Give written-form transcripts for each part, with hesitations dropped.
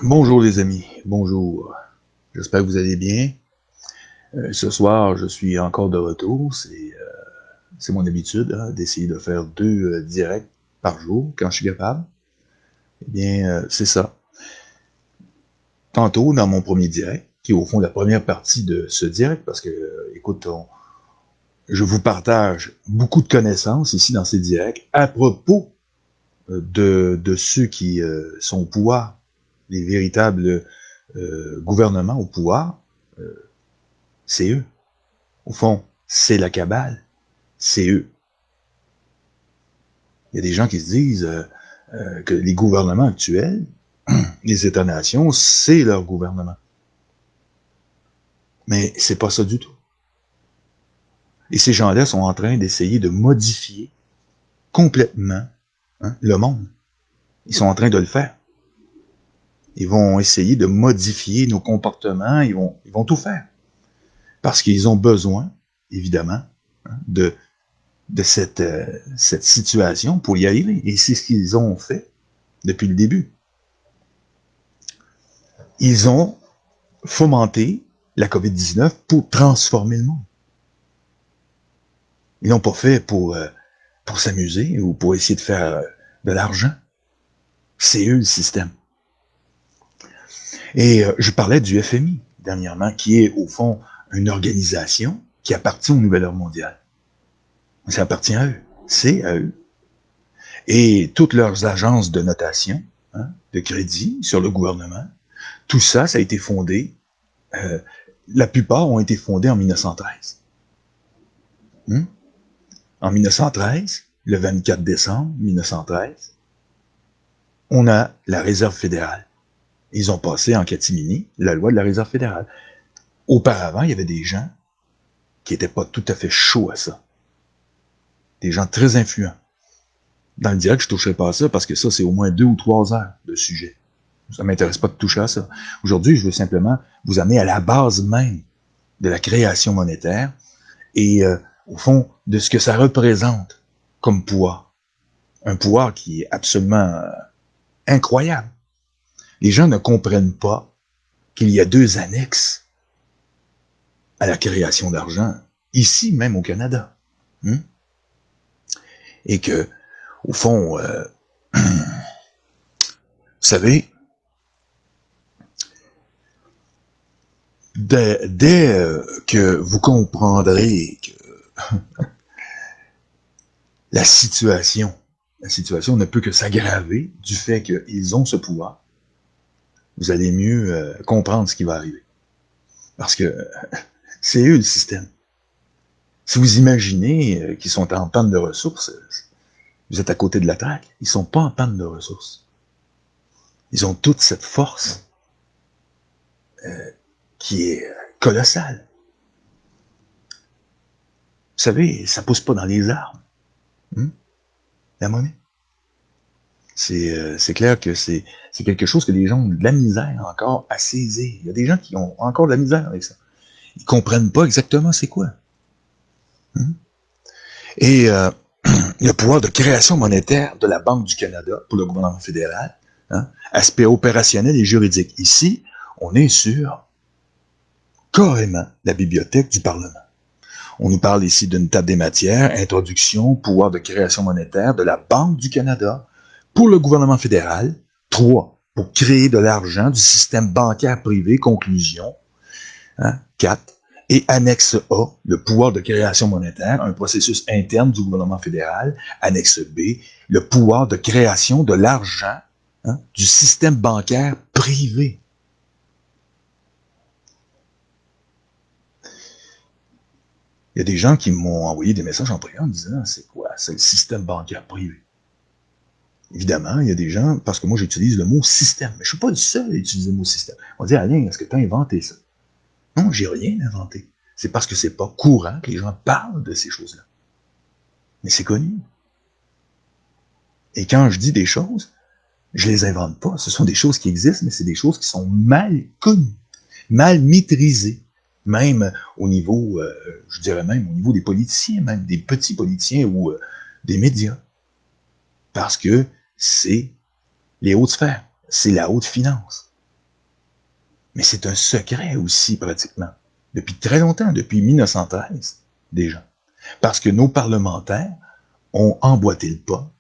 Bonjour les amis, bonjour. J'espère que vous allez bien. Ce soir, je suis encore de retour. C'est mon habitude d'essayer de faire deux directs par jour quand je suis capable. Eh bien, c'est ça. Tantôt, dans mon premier direct, qui est au fond la première partie de ce direct, parce que, écoute, je vous partage beaucoup de connaissances ici dans ces directs à propos de ceux qui sont au pouvoir, les véritables gouvernements au pouvoir. C'est eux. Au fond, c'est la cabale, c'est eux. Il y a des gens qui se disent que les gouvernements actuels, les États-nations, c'est leur gouvernement. Mais c'est pas ça du tout. Et ces gens-là sont en train d'essayer de modifier complètement le monde. Ils sont en train de le faire. Ils vont essayer de modifier nos comportements, ils vont tout faire. Parce qu'ils ont besoin, évidemment, de cette situation pour y arriver. Et c'est ce qu'ils ont fait depuis le début. Ils ont fomenté la COVID-19 pour transformer le monde. Ils l'ont pas fait pour s'amuser ou pour essayer de faire de l'argent. C'est eux le système. Et je parlais du FMI dernièrement, qui est au fond une organisation qui appartient au Nouvel Ordre mondial. Ça appartient à eux. C'est à eux. Et toutes leurs agences de notation, de crédit sur le gouvernement, tout ça, ça a été fondé, la plupart ont été fondés en 1913. En 1913, le 24 décembre 1913, on a la Réserve fédérale. Ils ont passé en catimini la loi de la Réserve fédérale. Auparavant, il y avait des gens qui n'étaient pas tout à fait chauds à ça. Des gens très influents. Dans le direct, je ne toucherai pas à ça parce que ça, c'est au moins 2 ou 3 heures de sujet. Ça ne m'intéresse pas de toucher à ça. Aujourd'hui, je veux simplement vous amener à la base même de la création monétaire et au fond de ce que ça représente comme pouvoir. Un pouvoir qui est absolument incroyable. Les gens ne comprennent pas qu'il y a 2 annexes à la création d'argent, ici même au Canada. Et que, au fond, vous savez, dès que vous comprendrez que la situation ne peut que s'aggraver du fait qu'ils ont ce pouvoir, vous allez mieux comprendre ce qui va arriver. Parce que c'est eux le système. Si vous imaginez qu'ils sont en panne de ressources, vous êtes à côté de la traque. Ils sont pas en panne de ressources. Ils ont toute cette force qui est colossale. Vous savez, ça pousse pas dans les arbres. La monnaie. C'est clair que c'est quelque chose que les gens ont de la misère encore à saisir. Il y a des gens qui ont encore de la misère avec ça. Ils comprennent pas exactement c'est quoi. Et le pouvoir de création monétaire de la Banque du Canada pour le gouvernement fédéral, aspect opérationnel et juridique. Ici, on est sur carrément la bibliothèque du Parlement. On nous parle ici d'une table des matières, introduction, pouvoir de création monétaire de la Banque du Canada pour le gouvernement fédéral. 3. Pour créer de l'argent du système bancaire privé. Conclusion. 4. Et annexe A, le pouvoir de création monétaire, un processus interne du gouvernement fédéral. Annexe B, le pouvoir de création de l'argent du système bancaire privé. Il y a des gens qui m'ont envoyé des messages en priant en disant, c'est quoi? C'est le système bancaire privé. Évidemment, il y a des gens, parce que moi j'utilise le mot système, mais je ne suis pas le seul à utiliser le mot système. On dit, Alain, est-ce que tu as inventé ça? Non, j'ai rien inventé. C'est parce que c'est pas courant que les gens parlent de ces choses-là. Mais c'est connu. Et quand je dis des choses, je les invente pas. Ce sont des choses qui existent, mais c'est des choses qui sont mal connues, mal maîtrisées. Même au niveau, je dirais même au niveau des politiciens, même des petits politiciens ou des médias. Parce que c'est les hautes sphères. c'est la haute finance. Mais c'est un secret aussi, pratiquement. Depuis très longtemps, depuis 1913, déjà. Parce que nos parlementaires ont emboîté le pas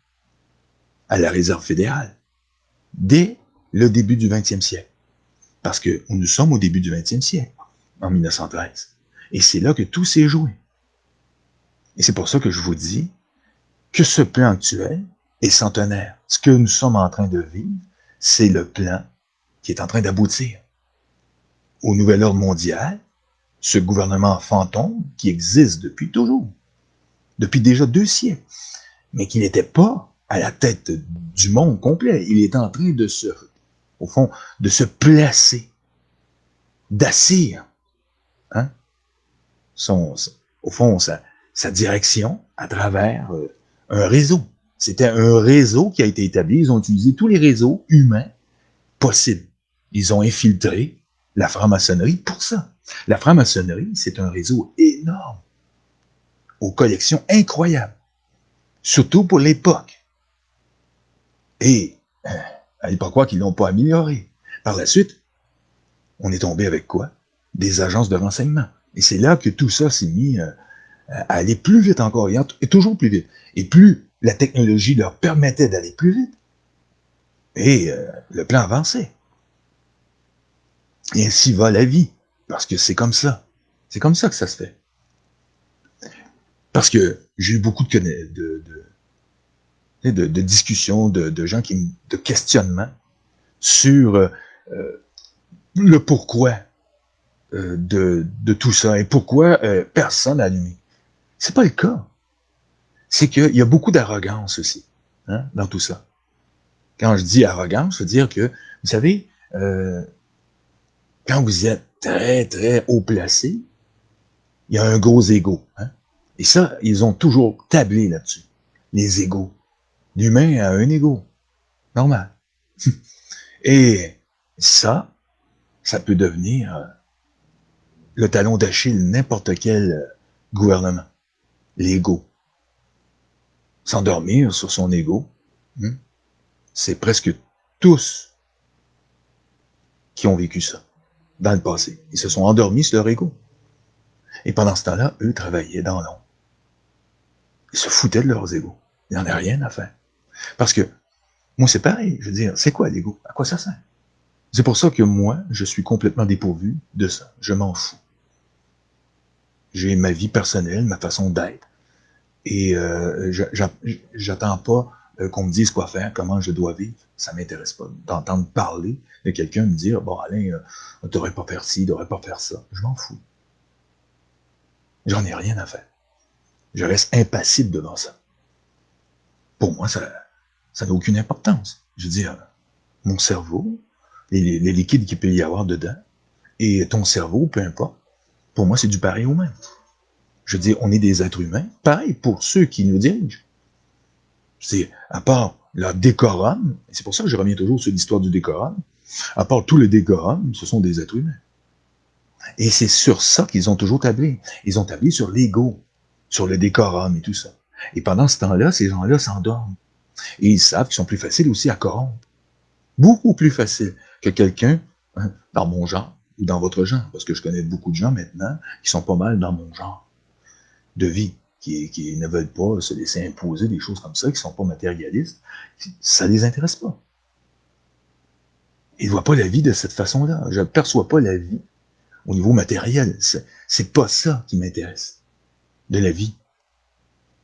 à la Réserve fédérale dès le début du 20e siècle. Parce que nous sommes au début du 20e siècle, en 1913. Et c'est là que tout s'est joué. Et c'est pour ça que je vous dis que ce plan actuel est centenaire. Ce que nous sommes en train de vivre, c'est le plan qui est en train d'aboutir au nouvel ordre mondial, ce gouvernement fantôme qui existe depuis toujours, depuis déjà 2 siècles, mais qui n'était pas à la tête du monde complet. Il est en train de au fond, de se placer, d'assir, hein, au fond, sa direction à travers un réseau. C'était un réseau qui a été établi. Ils ont utilisé tous les réseaux humains possibles. Ils ont infiltré la franc-maçonnerie pour ça. La franc-maçonnerie, c'est un réseau énorme, aux collections incroyables, surtout pour l'époque. Et allez pas croire qu'ils l'ont pas amélioré. Par la suite, on est tombé avec quoi? Des agences de renseignement. Et c'est là que tout ça s'est mis à aller plus vite encore, et toujours plus vite. Et plus la technologie leur permettait d'aller plus vite, et le plan avançait. Et ainsi va la vie, parce que c'est comme ça. C'est comme ça que ça se fait. Parce que j'ai eu beaucoup de discussions, de gens de questionnements sur le pourquoi de tout ça et pourquoi personne n'a allumé. C'est pas le cas. C'est qu'il y a beaucoup d'arrogance aussi, hein, dans tout ça. Quand je dis arrogance, je veux dire que, vous savez, quand vous êtes très, très haut placé, il y a un gros ego. Hein? Et ça, ils ont toujours tablé là-dessus. Les égos. L'humain a un ego. Normal. Et ça peut devenir le talon d'Achille de n'importe quel gouvernement. L'ego. S'endormir sur son ego, c'est presque tous qui ont vécu ça dans le passé. Ils se sont endormis sur leur ego. Et pendant ce temps-là, eux travaillaient dans l'ombre. Ils se foutaient de leurs égos. Il n'y en a rien à faire. Parce que, moi, c'est pareil. Je veux dire, c'est quoi l'ego? À quoi ça sert? C'est pour ça que moi, je suis complètement dépourvu de ça. Je m'en fous. J'ai ma vie personnelle, ma façon d'être. Et j'attends pas qu'on me dise quoi faire, comment je dois vivre. Ça m'intéresse pas d'entendre parler de quelqu'un me dire, bon, Alain, t'aurais pas faire ci, t'aurais pas faire ça. Je m'en fous. J'en ai rien à faire. Je reste impassible devant ça. Pour moi, ça n'a aucune importance. Je veux dire, mon cerveau, les liquides qu'il peut y avoir dedans, et ton cerveau, peu importe, pour moi, c'est du pareil au même. Je veux dire, on est des êtres humains, pareil pour ceux qui nous dirigent. C'est, à part leur décorum, et c'est pour ça que je reviens toujours sur l'histoire du décorum, à part tout le décorum, ce sont des êtres humains. Et c'est sur ça qu'ils ont toujours tablé. Ils ont tablé sur l'ego, sur le décorum et tout ça. Et pendant ce temps-là, ces gens-là s'endorment. Et ils savent qu'ils sont plus faciles aussi à corrompre. Beaucoup plus faciles que quelqu'un, hein, dans mon genre, ou dans votre genre, parce que je connais beaucoup de gens maintenant qui sont pas mal dans mon genre de vie, qui ne veulent pas se laisser imposer des choses comme ça, qui sont pas matérialistes. Ça les intéresse pas. Ils voient pas la vie de cette façon-là. Je ne perçois pas la vie au niveau matériel. C'est pas ça qui m'intéresse, de la vie.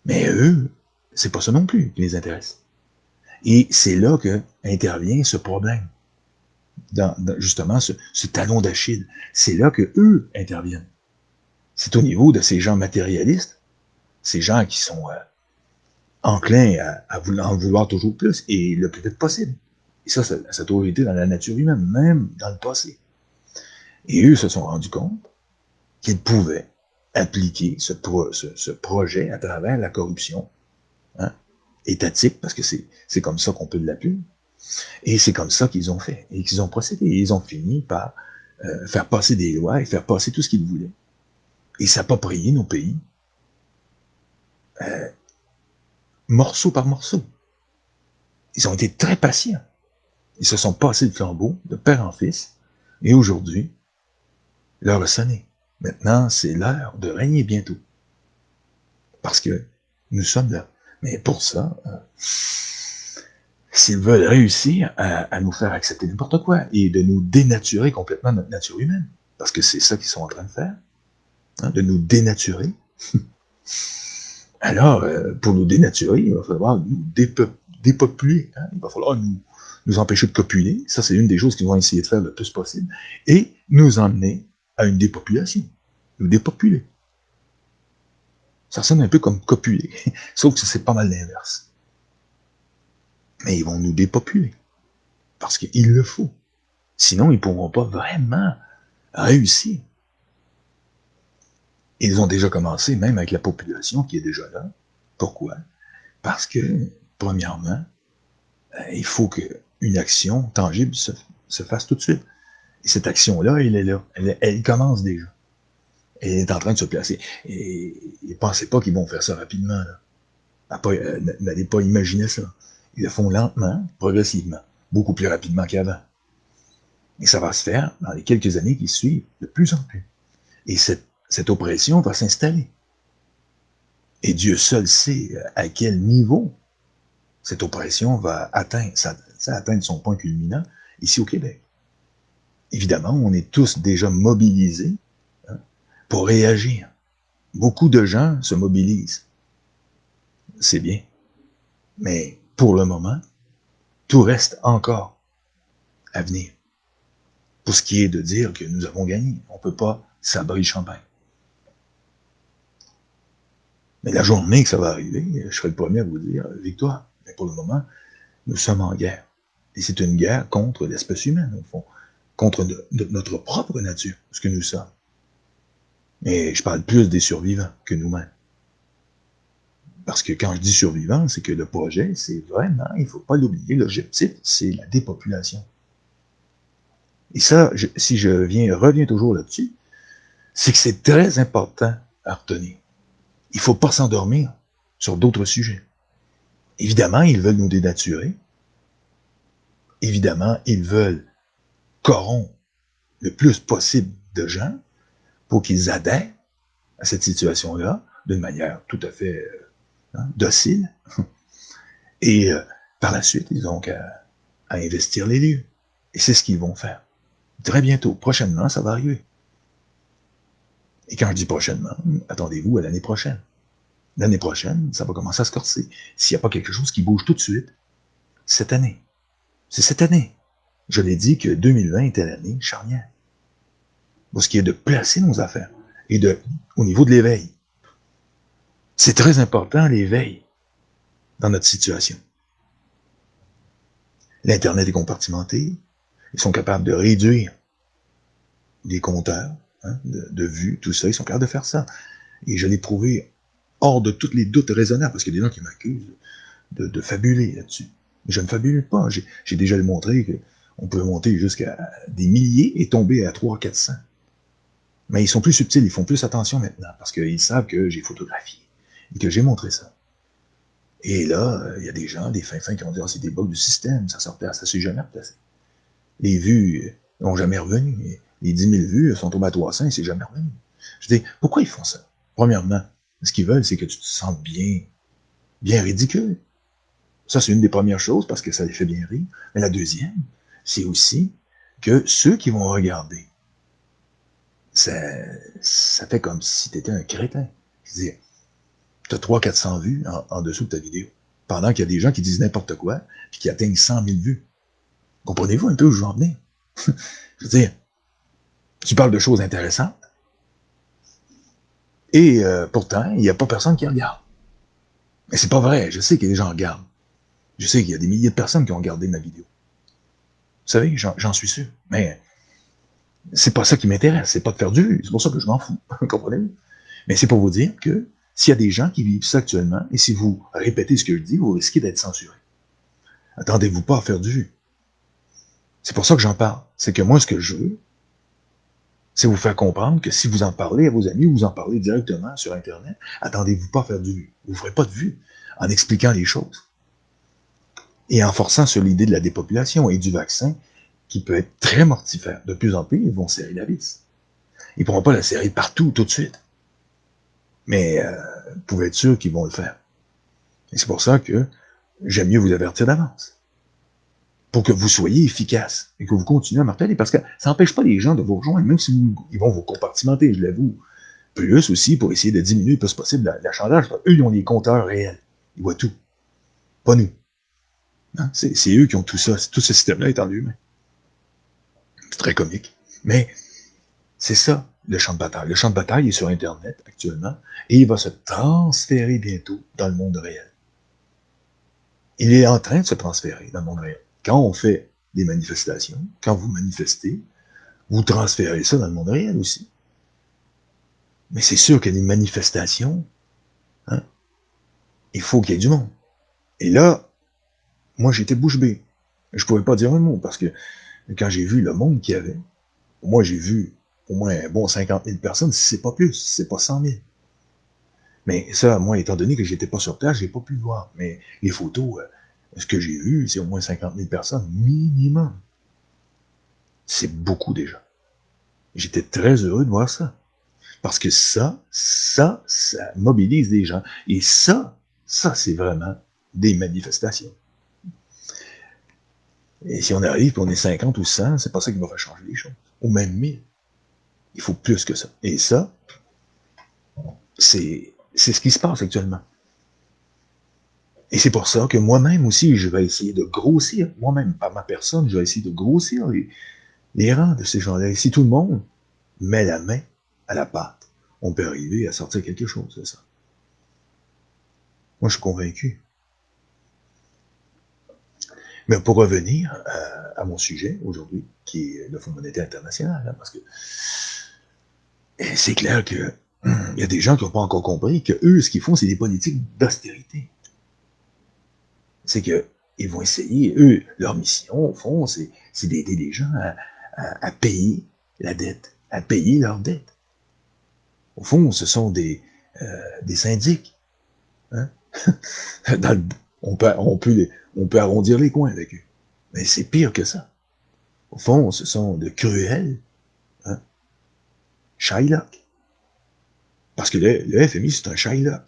Mais eux, c'est pas ça non plus qui les intéresse. Et c'est là que intervient ce problème. Dans justement, ce talon d'Achille. C'est là que eux interviennent. C'est au niveau de ces gens matérialistes, ces gens qui sont enclins à en vouloir toujours plus et le plus vite possible. Et ça a toujours été dans la nature humaine, même dans le passé. Et eux se sont rendus compte qu'ils pouvaient appliquer ce projet à travers la corruption, hein, étatique, parce que c'est comme ça qu'on peut l'appeler. Et c'est comme ça qu'ils ont fait, et qu'ils ont procédé. Et ils ont fini par faire passer des lois et faire passer tout ce qu'ils voulaient. Et s'approprier nos pays, morceau par morceau. Ils ont été très patients. Ils se sont passés le flambeau de père en fils, et aujourd'hui, l'heure a sonné. Maintenant, c'est l'heure de régner bientôt. Parce que nous sommes là. Mais pour ça, s'ils veulent réussir à nous faire accepter n'importe quoi et de nous dénaturer complètement notre nature humaine, parce que c'est ça qu'ils sont en train de faire, hein, de nous dénaturer, alors, pour nous dénaturer, il va falloir nous dépopuler. Hein? Il va falloir nous empêcher de copuler. Ça, c'est une des choses qu'ils vont essayer de faire le plus possible. Et nous emmener à une dépopulation. Nous dépopuler. Ça sonne un peu comme copuler, sauf que c'est pas mal l'inverse. Mais ils vont nous dépopuler. Parce qu'il le faut. Sinon, ils ne pourront pas vraiment réussir. Ils ont déjà commencé, même avec la population qui est déjà là. Pourquoi? Parce que, premièrement, il faut qu'une action tangible se fasse tout de suite. Et cette action-là, elle est là. Elle commence déjà. Elle est en train de se placer. Et ne pensez pas qu'ils vont faire ça rapidement. N'allez pas imaginer ça. Ils le font lentement, progressivement. Beaucoup plus rapidement qu'avant. Et ça va se faire dans les quelques années qui suivent, de plus en plus. Et cette oppression va s'installer. Et Dieu seul sait à quel niveau cette oppression va atteindre son point culminant ici au Québec. Évidemment, on est tous déjà mobilisés, hein, pour réagir. Beaucoup de gens se mobilisent. C'est bien. Mais pour le moment, tout reste encore à venir. Pour ce qui est de dire que nous avons gagné, on ne peut pas sabrer le champagne. Mais la journée que ça va arriver, je serai le premier à vous dire victoire. Mais pour le moment, nous sommes en guerre. Et c'est une guerre contre l'espèce humaine, au fond. Contre notre propre nature, ce que nous sommes. Et je parle plus des survivants que nous-mêmes. Parce que quand je dis survivants, c'est que le projet, c'est vraiment, il ne faut pas l'oublier, l'objectif, c'est la dépopulation. Et ça, si je reviens toujours là-dessus, c'est que c'est très important à retenir. Il ne faut pas s'endormir sur d'autres sujets. Évidemment, ils veulent nous dénaturer. Évidemment, ils veulent corrompre le plus possible de gens pour qu'ils adhèrent à cette situation-là d'une manière tout à fait docile. Et par la suite, ils ont qu'à investir les lieux. Et c'est ce qu'ils vont faire. Très bientôt, prochainement, ça va arriver. Et quand je dis prochainement, attendez-vous à l'année prochaine. L'année prochaine, ça va commencer à se corser. S'il n'y a pas quelque chose qui bouge tout de suite, cette année. C'est cette année. Je l'ai dit que 2020 était l'année charnière. Pour ce qui est de placer nos affaires et au niveau de l'éveil. C'est très important, l'éveil, dans notre situation. L'Internet est compartimenté. Ils sont capables de réduire les compteurs, hein, de vues, tout ça. Ils sont capables de faire ça. Et je l'ai prouvé hors de tous les doutes raisonnables, parce qu'il y a des gens qui m'accusent de fabuler là-dessus. Je ne fabule pas. J'ai déjà démontré qu'on peut monter jusqu'à des milliers et tomber à 300-400. Mais ils sont plus subtils, ils font plus attention maintenant, parce qu'ils savent que j'ai photographié et que j'ai montré ça. Et là, il y a des gens, des fins qui ont dit « Ah, c'est des bugs du système, ça s'est jamais replacé. » Les vues n'ont jamais revenu. Les 10 000 vues sont tombées à 300 et c'est jamais revenu. Je dis, pourquoi ils font ça? Premièrement, ce qu'ils veulent, c'est que tu te sentes bien ridicule. Ça, c'est une des premières choses, parce que ça les fait bien rire. Mais la deuxième, c'est aussi que ceux qui vont regarder, ça fait comme si tu étais un crétin. C'est-à-dire, tu as 300-400 vues en dessous de ta vidéo, pendant qu'il y a des gens qui disent n'importe quoi, puis qui atteignent 100 000 vues. Comprenez-vous un peu où je veux en venir? Je veux dire, tu parles de choses intéressantes, et pourtant, il n'y a pas personne qui regarde. Mais c'est pas vrai, je sais que les gens regardent. Je sais qu'il y a des milliers de personnes qui ont regardé ma vidéo. Vous savez, j'en suis sûr. Mais c'est pas ça qui m'intéresse, c'est pas de faire du vu, c'est pour ça que je m'en fous, comprenez-vous? Mais c'est pour vous dire que s'il y a des gens qui vivent ça actuellement, et si vous répétez ce que je dis, vous risquez d'être censuré. Attendez-vous pas à faire du vu. C'est pour ça que j'en parle. C'est que moi, ce que je veux, c'est vous faire comprendre que si vous en parlez à vos amis ou vous en parlez directement sur Internet, attendez-vous pas à faire du vu. Vous ne ferez pas de vue en expliquant les choses. Et en forçant sur l'idée de la dépopulation et du vaccin, qui peut être très mortifère. De plus en plus, ils vont serrer la vis. Ils ne pourront pas la serrer partout, tout de suite. Mais vous pouvez être sûr qu'ils vont le faire. Et c'est pour ça que j'aime mieux vous avertir d'avance. Pour que vous soyez efficace et que vous continuez à marteler. Parce que ça n'empêche pas les gens de vous rejoindre, même si ils vont vous compartimenter, je l'avoue. Plus aussi pour essayer de diminuer le plus possible l'achandage. Eux, ils ont les compteurs réels. Ils voient tout. Pas nous. Hein? C'est eux qui ont tout ça. Tout ce système-là est en humain. C'est très comique. Mais c'est ça, le champ de bataille. Le champ de bataille est sur Internet actuellement et il va se transférer bientôt dans le monde réel. Il est en train de se transférer dans le monde réel. Quand on fait des manifestations, quand vous manifestez, vous transférez ça dans le monde réel aussi. Mais c'est sûr que les manifestations, hein, il faut qu'il y ait du monde. Et là, moi j'étais bouche bée. Je ne pouvais pas dire un mot parce que quand j'ai vu le monde qu'il y avait, moi j'ai vu au moins un bon 50 000 personnes, si c'est pas plus, si c'est pas 100 000. Mais ça, moi, étant donné que j'étais pas sur place, j'ai pas pu le voir. Mais les photos, ce que j'ai vu, c'est au moins 50 000 personnes minimum. C'est beaucoup déjà. J'étais très heureux de voir ça. Parce que ça mobilise des gens. Et ça, c'est vraiment des manifestations. Et si on arrive et on est 50 ou 100, c'est pas ça qui va faire changer les choses. Ou même 1000. Il faut plus que ça. Et ça, c'est ce qui se passe actuellement. Et c'est pour ça que moi-même aussi, je vais essayer de grossir, moi-même, par ma personne, je vais essayer de grossir les rangs de ces gens-là. Et si tout le monde met la main à la pâte, on peut arriver à sortir quelque chose de ça. Moi, je suis convaincu. Mais pour revenir à mon sujet aujourd'hui, qui est le Fonds monétaire international, hein, parce que c'est clair que il y a des gens qui n'ont pas encore compris que eux, ce qu'ils font, c'est des politiques d'austérité. C'est qu'ils vont essayer, eux, leur mission, au fond, c'est d'aider les gens à payer la dette, à payer leur dette. Au fond, ce sont des syndics. Hein? On peut arrondir les coins avec eux. Mais c'est pire que ça. Au fond, ce sont de cruels Shylock. Parce que le FMI, c'est un Shylock.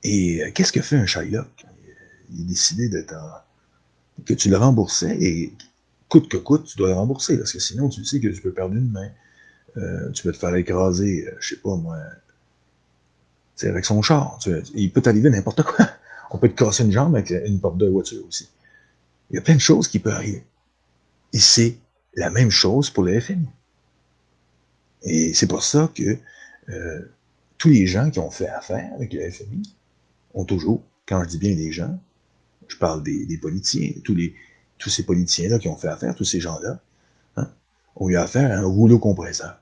Et qu'est-ce que fait un Shylock? Il a décidé que tu le remboursais, et coûte que coûte, tu dois le rembourser, parce que sinon, tu sais que tu peux perdre une main. Tu peux te faire écraser, je sais pas moi, avec son char. Il peut t'arriver n'importe quoi. On peut te casser une jambe avec une porte de voiture aussi. Il y a plein de choses qui peuvent arriver. Et c'est la même chose pour le FMI. Et c'est pour ça que tous les gens qui ont fait affaire avec le FMI ont toujours, quand je dis bien les gens, je parle des politiciens, tous ces politiciens-là qui ont fait affaire, tous ces gens-là, hein, ont eu affaire à un rouleau compresseur.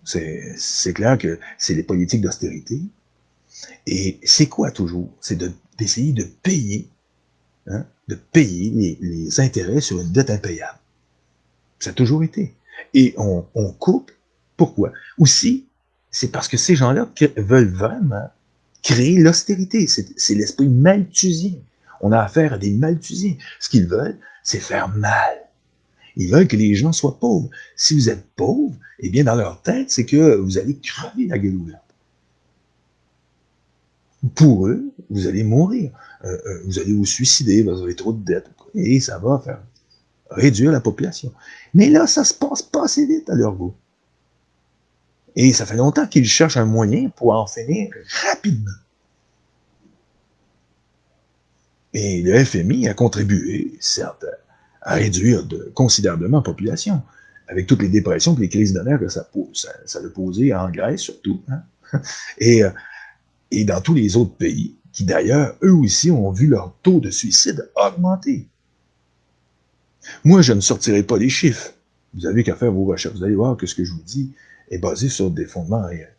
C'est clair que c'est des politiques d'austérité. Et c'est quoi toujours? C'est d'essayer de payer, hein, les intérêts sur une dette impayable. Ça a toujours été. Et on coupe. Pourquoi? Aussi, c'est parce que ces gens-là veulent vraiment créer l'austérité. C'est l'esprit malthusien. On a affaire à des malthusiens. Ce qu'ils veulent, c'est faire mal. Ils veulent que les gens soient pauvres. Si vous êtes pauvre, eh bien, dans leur tête, c'est que vous allez crever la gueule ouverte. Pour eux, vous allez mourir. Vous allez vous suicider, vous avez trop de dettes. Et ça va faire réduire la population. Mais là, ça se passe pas assez vite à leur goût. Et ça fait longtemps qu'ils cherchent un moyen pour en finir rapidement. Et le FMI a contribué, certes, à réduire considérablement la population, avec toutes les dépressions et les crises de nerfs que ça a posé en Grèce surtout, hein? Et dans tous les autres pays, qui d'ailleurs, eux aussi, ont vu leur taux de suicide augmenter. Moi, je ne sortirai pas les chiffres. Vous n'avez qu'à faire vos recherches. Vous allez voir que ce que je vous dis est basé sur des fondements réels.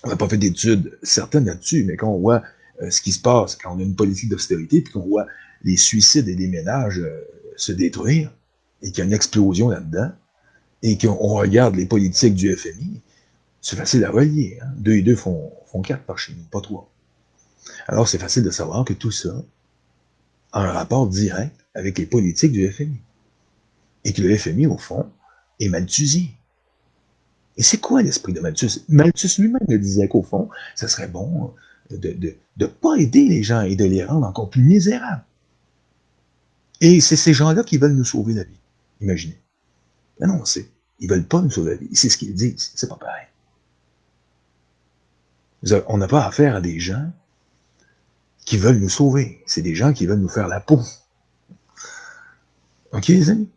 On n'a pas fait d'études certaines là-dessus, mais quand on voit ce qui se passe, quand on a une politique d'austérité, puis qu'on voit les suicides et les ménages se détruire, et qu'il y a une explosion là-dedans, et qu'on regarde les politiques du FMI, c'est facile à relier. Hein? 2 et 2 font 4 par chez nous, pas 3. Alors, c'est facile de savoir que tout ça a un rapport direct avec les politiques du FMI. Et que le FMI, au fond, est malthusien. Et c'est quoi l'esprit de Malthus? Malthus lui-même le disait qu'au fond, ça serait bon de ne pas aider les gens et de les rendre encore plus misérables. Et c'est ces gens-là qui veulent nous sauver la vie. Imaginez. Mais non, ils veulent pas nous sauver la vie. C'est ce qu'ils disent. C'est pas pareil. On n'a pas affaire à des gens qui veulent nous sauver. C'est des gens qui veulent nous faire la peau. OK, les amis?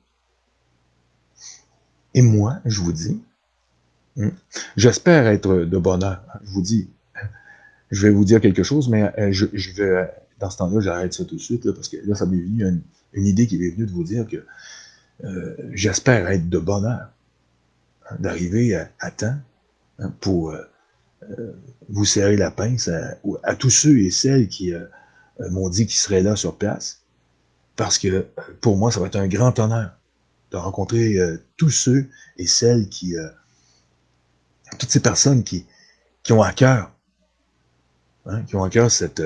Et moi, je vous dis, j'espère être de bonheur. Je vous dis, je vais vous dire quelque chose, mais je vais, dans ce temps-là, j'arrête ça tout de suite, là, parce que là, ça m'est venu une idée qui m'est venue de vous dire que j'espère être de bonheur, d'arriver à temps pour vous serrer la pince à tous ceux et celles qui m'ont dit qu'ils seraient là sur place, parce que pour moi, ça va être un grand honneur de rencontrer tous ceux et celles toutes ces personnes qui ont à cœur, qui ont à cœur cette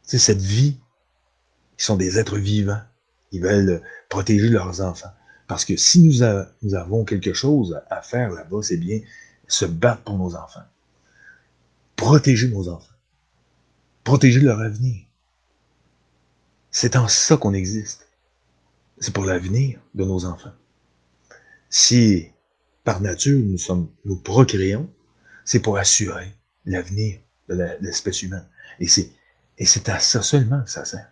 vie, qui sont des êtres vivants, ils veulent protéger leurs enfants. Parce que si nous avons quelque chose à faire là-bas, c'est bien se battre pour nos enfants. Protéger nos enfants. Protéger leur avenir. C'est en ça qu'on existe. C'est pour l'avenir de nos enfants. Si, par nature, nous procréons, c'est pour assurer l'avenir de l'espèce humaine. Et c'est à ça seulement que ça sert.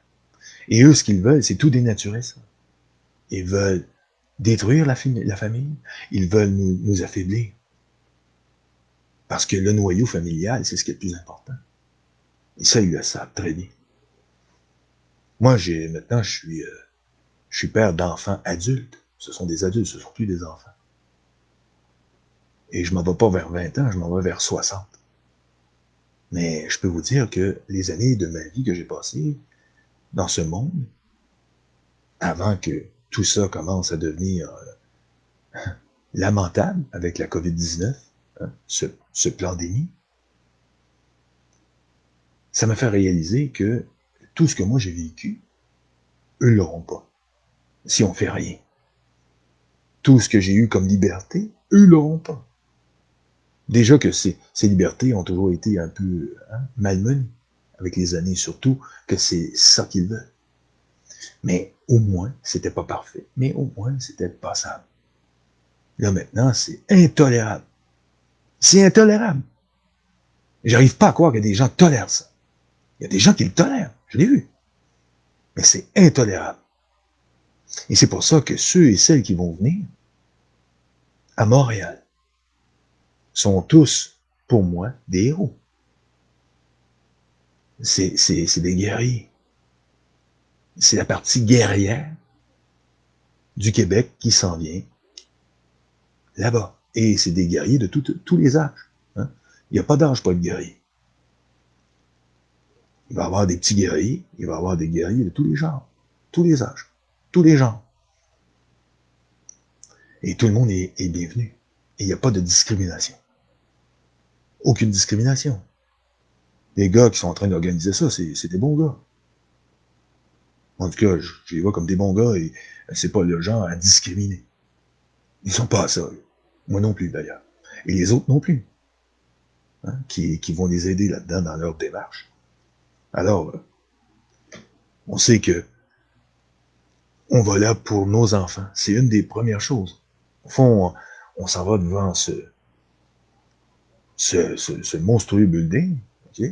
Et eux, ce qu'ils veulent, c'est tout dénaturer ça. Ils veulent détruire la famille. Ils veulent nous affaiblir. Parce que le noyau familial, c'est ce qui est le plus important. Et ça, ils le savent très bien. Moi, maintenant, je suis père d'enfants adultes. Ce sont des adultes, ce ne sont plus des enfants. Et je ne m'en vais pas vers 20 ans, je m'en vais vers 60. Mais je peux vous dire que les années de ma vie que j'ai passées dans ce monde, avant que tout ça commence à devenir lamentable avec la COVID-19, ce pandémie, ça m'a fait réaliser que tout ce que moi j'ai vécu, eux ne l'auront pas, si on fait rien. Tout ce que j'ai eu comme liberté, eux ne l'auront pas. Déjà que ces libertés ont toujours été un peu malmenées avec les années, surtout que c'est ça qu'ils veulent. Mais au moins, c'était pas parfait. Mais au moins, c'était passable. Là, maintenant, c'est intolérable. C'est intolérable. J'arrive pas à croire que des gens tolèrent ça. Il y a des gens qui le tolèrent, je l'ai vu. Mais c'est intolérable. Et c'est pour ça que ceux et celles qui vont venir à Montréal sont tous, pour moi, des héros. C'est des guerriers. C'est la partie guerrière du Québec qui s'en vient là-bas. Et c'est des guerriers de tous les âges. Hein? Il n'y a pas d'âge pour être guerrier. Il va y avoir des petits guerriers, il va y avoir des guerriers de tous les genres, tous les âges, tous les genres. Et tout le monde est bienvenu. Et il n'y a pas de discrimination. Aucune discrimination. Les gars qui sont en train d'organiser ça, c'est des bons gars. En tout cas, je les vois comme des bons gars et c'est pas le genre à discriminer. Ils sont pas à ça. Moi non plus, d'ailleurs. Et les autres non plus. Hein, qui vont les aider là-dedans dans leur démarche. Alors, on sait que on va là pour nos enfants. C'est une des premières choses. Au fond, on s'en va devant ce monstrueux building, ok?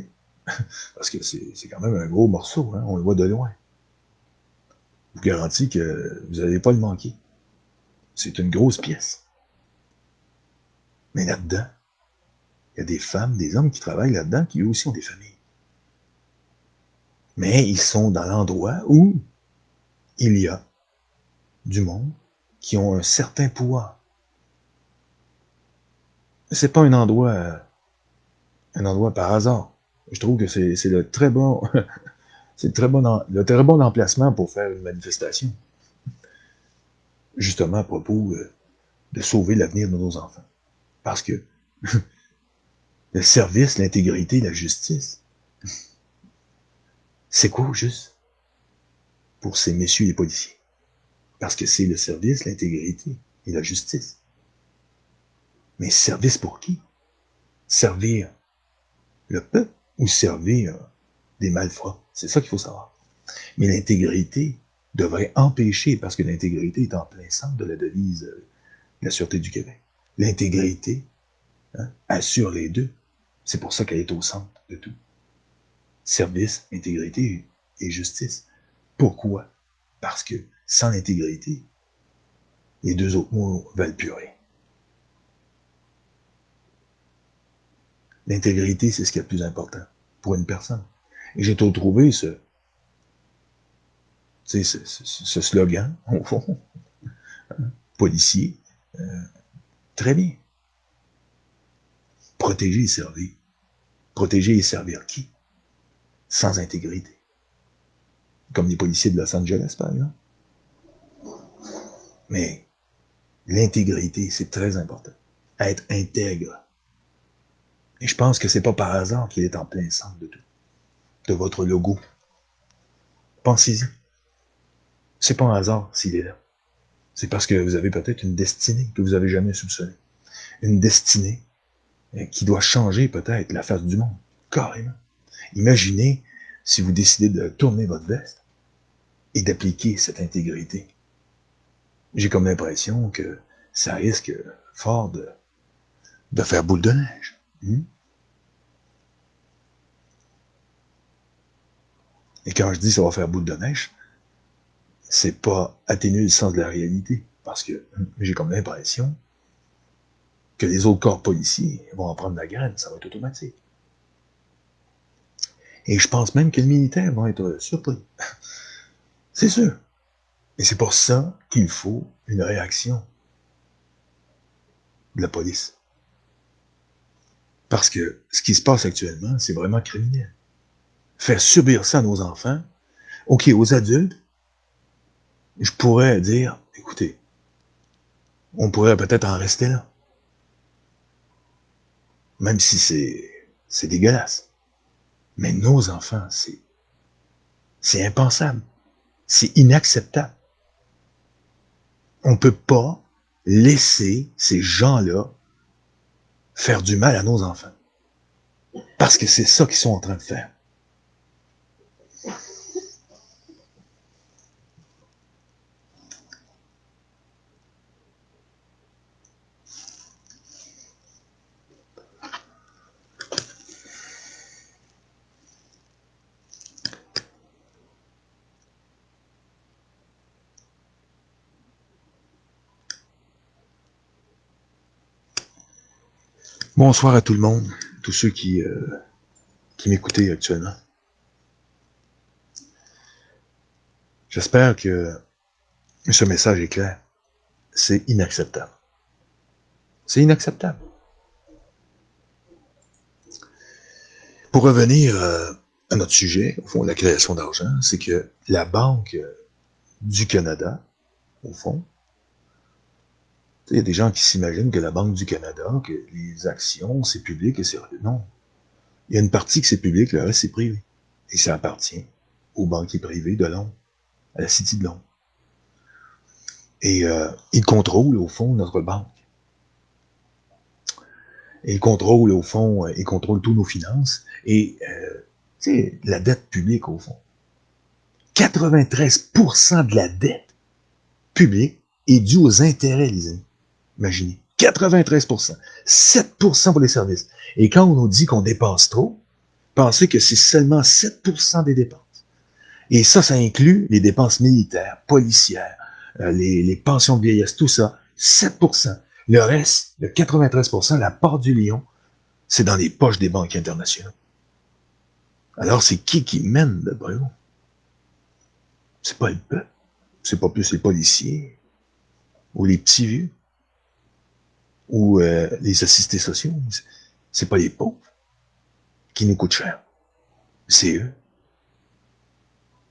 Parce que c'est quand même un gros morceau, hein? On le voit de loin. Je vous garantis que vous n'allez pas le manquer. C'est une grosse pièce. Mais là-dedans, il y a des femmes, des hommes qui travaillent là-dedans, qui eux aussi ont des familles. Mais ils sont dans l'endroit où il y a du monde qui ont un certain pouvoir. C'est pas un endroit par hasard. Je trouve que c'est le très bon, le très bon emplacement pour faire une manifestation. Justement à propos de sauver l'avenir de nos enfants. Parce que Le service, l'intégrité, la justice. C'est quoi au juste? Pour ces messieurs les policiers. Parce que c'est le service, l'intégrité et la justice. Mais service pour qui? Servir le peuple ou servir des malfrats? C'est ça qu'il faut savoir. Mais l'intégrité devrait empêcher, parce que l'intégrité est en plein centre de la devise de la Sûreté du Québec. L'intégrité assure les deux. C'est pour ça qu'elle est au centre de tout. Service, intégrité et justice. Pourquoi? Parce que sans l'intégrité, les deux autres mots valent plus rien. L'intégrité, c'est ce qui est le plus important pour une personne. Et j'ai trouvé ce slogan, au fond, policier, très bien. Protéger et servir. Protéger et servir qui? Sans intégrité. Comme les policiers de Los Angeles, par exemple. Mais l'intégrité, c'est très important. Être intègre. Et je pense que c'est pas par hasard qu'il est en plein centre de tout. De votre logo. Pensez-y. C'est pas un hasard s'il est là. C'est parce que vous avez peut-être une destinée que vous n'avez jamais soupçonnée. Une destinée qui doit changer peut-être la face du monde. Carrément. Imaginez si vous décidez de tourner votre veste et d'appliquer cette intégrité. J'ai comme l'impression que ça risque fort de faire boule de neige. Et quand je dis ça va faire boule de neige, c'est pas atténuer le sens de la réalité. Parce que j'ai comme l'impression que les autres corps policiers vont en prendre la graine, ça va être automatique. Et je pense même que les militaires vont être surpris. C'est sûr. Et c'est pour ça qu'il faut une réaction de la police. Parce que ce qui se passe actuellement, c'est vraiment criminel. Faire subir ça à nos enfants, OK, aux adultes, je pourrais dire, écoutez, on pourrait peut-être en rester là. Même si c'est dégueulasse. Mais nos enfants, c'est impensable. C'est inacceptable. On ne peut pas laisser ces gens-là faire du mal à nos enfants. Parce que c'est ça qu'ils sont en train de faire. Bonsoir à tout le monde, tous ceux qui m'écoutaient actuellement. J'espère que ce message est clair. C'est inacceptable. C'est inacceptable. Pour revenir à notre sujet, au fond, la création d'argent, c'est que la Banque du Canada, au fond, il y a des gens qui s'imaginent que la Banque du Canada, que les actions, c'est public et c'est... Non. Il y a une partie que c'est public, le reste c'est privé. Et ça appartient aux banquiers privés de Londres, à la City de Londres. Et ils contrôlent, au fond, notre banque. Et ils contrôlent, au fond, ils contrôlent tous nos finances. Et, tu sais, la dette publique, au fond. 93% de la dette publique est due aux intérêts, les amis. Imaginez. 93%. 7% pour les services. Et quand on nous dit qu'on dépense trop, pensez que c'est seulement 7% des dépenses. Et ça inclut les dépenses militaires, policières, les pensions de vieillesse, tout ça. 7%. Le reste, le 93%, la part du lion, c'est dans les poches des banques internationales. Alors, c'est qui mène le ballon? C'est pas le peuple. C'est pas plus les policiers, ou les petits vieux, ou les assistés sociaux. C'est pas les pauvres qui nous coûtent cher. C'est eux.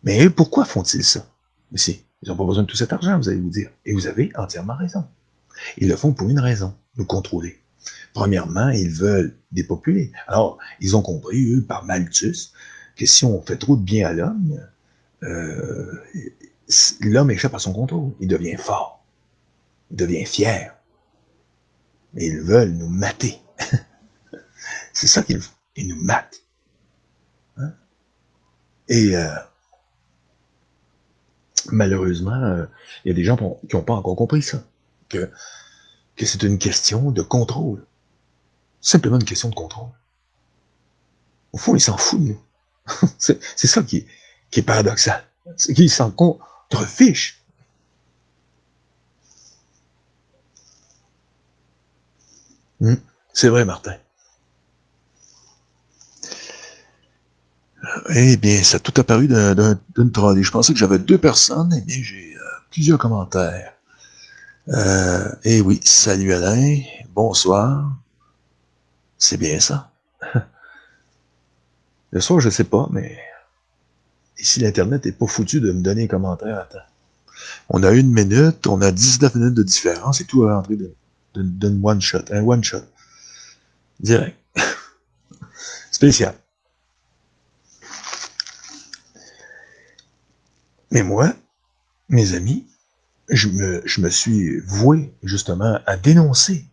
Mais eux, pourquoi font-ils ça? Mais si, ils n'ont pas besoin de tout cet argent, vous allez vous dire. Et vous avez entièrement raison. Ils le font pour une raison, nous contrôler. Premièrement, ils veulent dépopuler. Alors, ils ont compris, eux, par Malthus, que si on fait trop de bien à l'homme, euh, l'homme échappe à son contrôle. Il devient fort. Il devient fier. Et ils veulent nous mater. C'est ça qu'ils font. Ils nous matent. Hein? Et malheureusement, il y a des gens qui n'ont pas encore compris ça. Que c'est une question de contrôle. Simplement une question de contrôle. Au fond, ils s'en foutent de nous. C'est ça qui est paradoxal. C'est qu'ils s'en contrefichent. C'est vrai, Martin. Eh bien, ça a tout apparu d'une trolley. Je pensais que j'avais 2 personnes. Eh bien, j'ai plusieurs commentaires. Eh oui, salut Alain. Bonsoir. C'est bien ça. Le soir, je sais pas, mais ici, l'Internet est pas foutu de me donner un commentaire à temps. On a 1 minute, on a 19 minutes de différence et tout à l'entrée d'un one-shot. Un one-shot. Direct. Spécial. Mais moi, mes amis, je me suis voué justement à dénoncer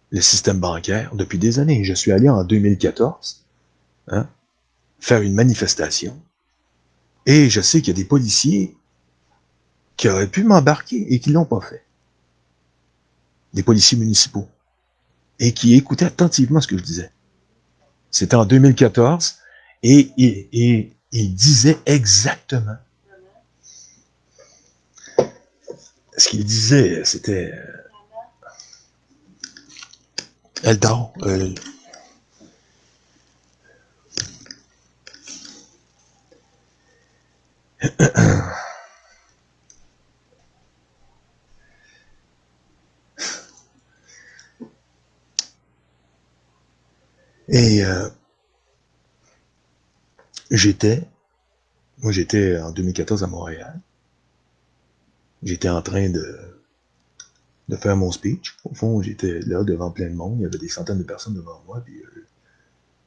le système bancaire depuis des années. Je suis allé en 2014 faire une manifestation et je sais qu'il y a des policiers qui auraient pu m'embarquer et qui l'ont pas fait. Des policiers municipaux. Et qui écoutaient attentivement ce que je disais. C'était en 2014 et il disait exactement ce qu'il disait. C'était elle dort. Et j'étais en 2014 à Montréal. J'étais en train de faire mon speech. Au fond, j'étais là devant plein de monde. Il y avait des centaines de personnes devant moi. Puis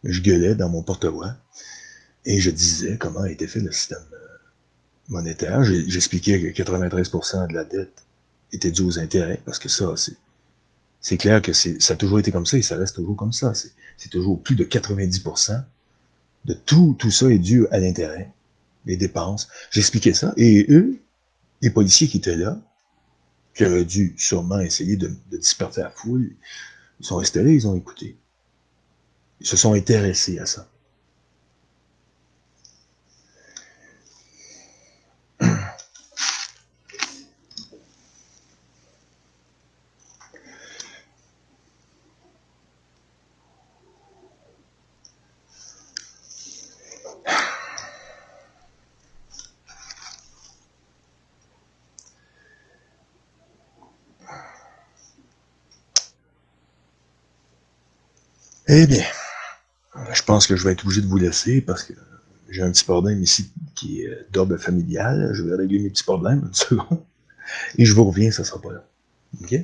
je gueulais dans mon porte-voix. Et je disais comment était fait le système monétaire. J'expliquais que 93% de la dette était due aux intérêts. Parce que ça, c'est clair que ça a toujours été comme ça et ça reste toujours comme ça. C'est toujours plus de 90% de tout ça est dû à l'intérêt, les dépenses. J'expliquais ça. Et eux, les policiers qui étaient là, qui auraient dû sûrement essayer de disperser la foule, ils sont restés là, ils ont écouté. Ils se sont intéressés à ça. Eh bien, je pense que je vais être obligé de vous laisser parce que j'ai un petit problème ici qui est d'ordre familial. Je vais régler mes petits problèmes une seconde. Et je vous reviens, ça sera pas là. OK?